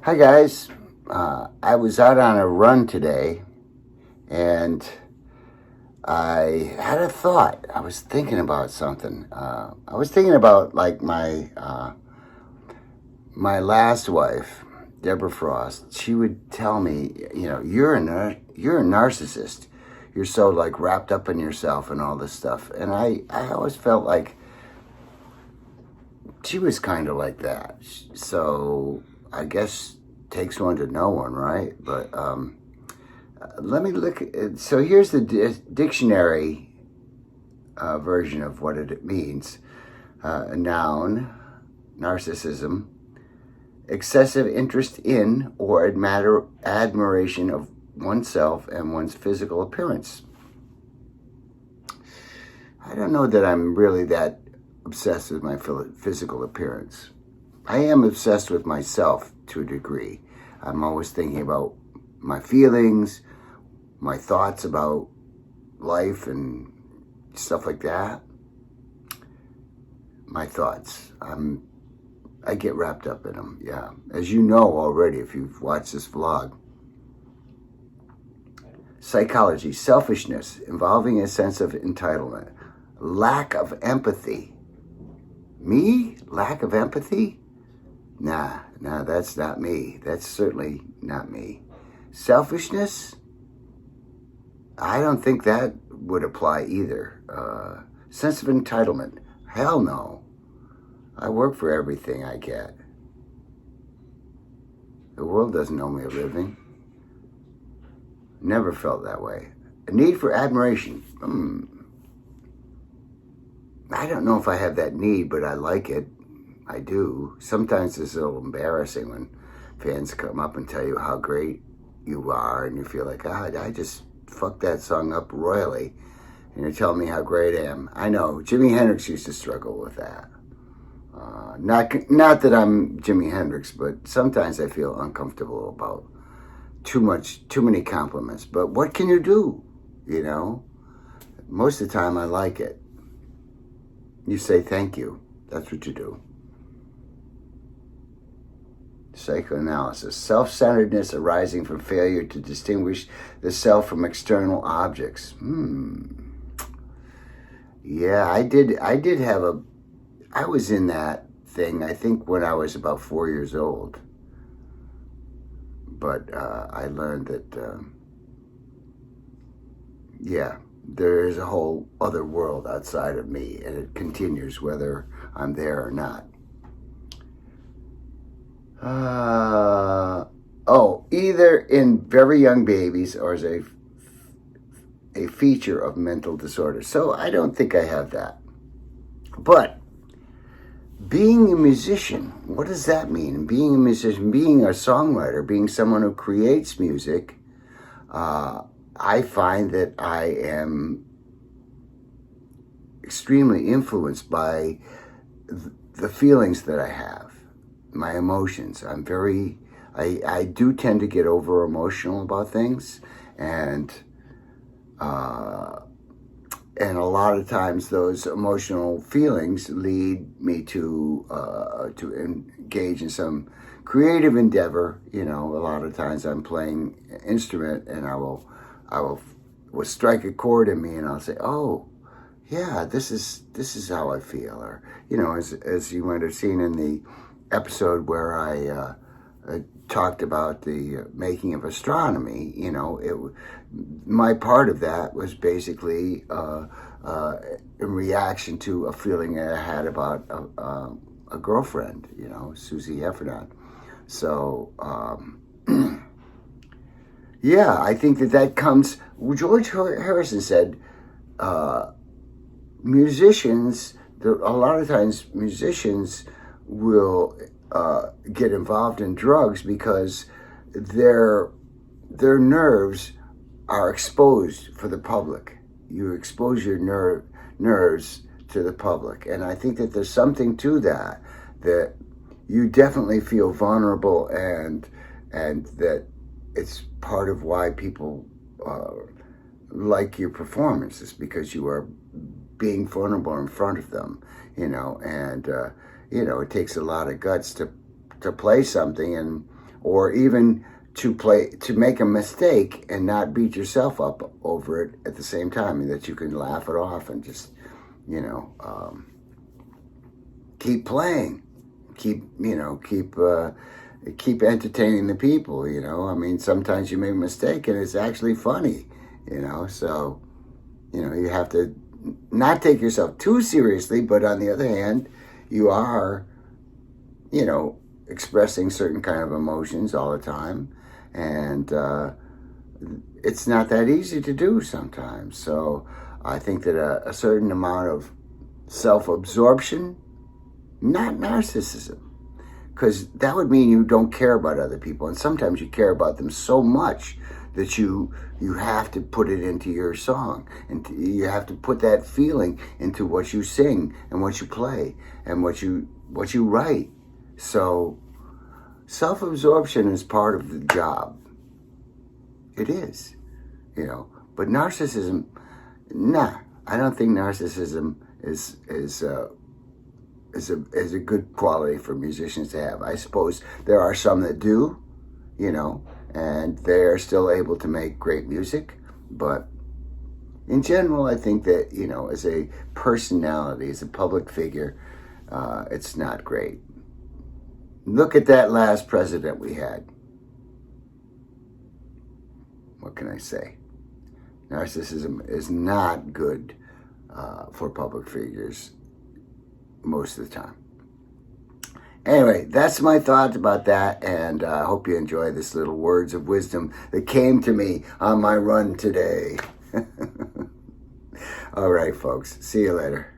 Hi guys, I was out on a run today and I had a thought. I was thinking about something. I was thinking about like my last wife, Deborah Frost. She would tell me, you're a narcissist. You're so like wrapped up in yourself and all this stuff. And I always felt like she was kind of like that. So I guess takes one to know one, right? But let me look. So here's the dictionary version of what it means. A noun, narcissism, excessive interest in or admiration of oneself and one's physical appearance. I don't know that I'm really that obsessed with my physical appearance. I am obsessed with myself to a degree. I'm always thinking about my feelings, my thoughts about life and stuff like that. My thoughts. I get wrapped up in them, yeah. As you know already, if you've watched this vlog. Psychology, selfishness, involving a sense of entitlement. Lack of empathy. Me? Lack of empathy? Nah, that's not me. That's certainly not me. Selfishness? I don't think that would apply either. Sense of entitlement? Hell no. I work for everything I get. The world doesn't owe me a living. Never felt that way. A need for admiration. I don't know if I have that need, but I like it. I do. Sometimes it's a little embarrassing when fans come up and tell you how great you are, and you feel like, I just fucked that song up royally, and you're telling me how great I am. I know, Jimi Hendrix used to struggle with that. Not that I'm Jimi Hendrix, but sometimes I feel uncomfortable about too many compliments. But what can you do? Most of the time I like it. You say thank you. That's what you do. Psychoanalysis. Self-centeredness arising from failure to distinguish the self from external objects. Yeah, I was in that thing, I think, when I was about 4 years old. But I learned that, there is a whole other world outside of me, and it continues whether I'm there or not. Either in very young babies or as a feature of mental disorder. So I don't think I have that. But being a musician, what does that mean? Being a musician, being a songwriter, being someone who creates music, I find that I am extremely influenced by the feelings that I have, my emotions. I do tend to get over emotional about things, and a lot of times those emotional feelings lead me to engage in some creative endeavor. A lot of times I'm playing an instrument, and I will strike a chord in me, and I'll say, oh, yeah, this is how I feel. Or, as you might have seen in the episode where I talked about the making of astronomy, my part of that was basically in reaction to a feeling that I had about a girlfriend, Susie Heffernan. So, yeah, I think that comes. George Harrison said, musicians, a lot of times musicians will get involved in drugs because their nerves are exposed for the public. You expose your nerves to the public, and I think that there's something to that you definitely feel vulnerable, and that it's part of why people like your performances, because you are being vulnerable in front of them, and it takes a lot of guts to play something, and or even to make a mistake and not beat yourself up over it at the same time, and that you can laugh it off and just, keep playing, keep entertaining the people. I mean, sometimes you make a mistake and it's actually funny, so you have to not take yourself too seriously, but on the other hand, you are expressing certain kind of emotions all the time, and it's not that easy to do sometimes. So I think that a certain amount of self-absorption, not narcissism, because that would mean you don't care about other people, and sometimes you care about them so much that you have to put it into your song, and you have to put that feeling into what you sing and what you play and what you write. So self-absorption is part of the job. It is, But narcissism, nah, I don't think narcissism is a good quality for musicians to have. I suppose there are some that do, and they're still able to make great music. But in general, I think that, as a personality, as a public figure, it's not great. Look at that last president we had. What can I say? Narcissism is not good for public figures most of the time. Anyway, that's my thoughts about that, and I hope you enjoy this little words of wisdom that came to me on my run today. All right, folks. See you later.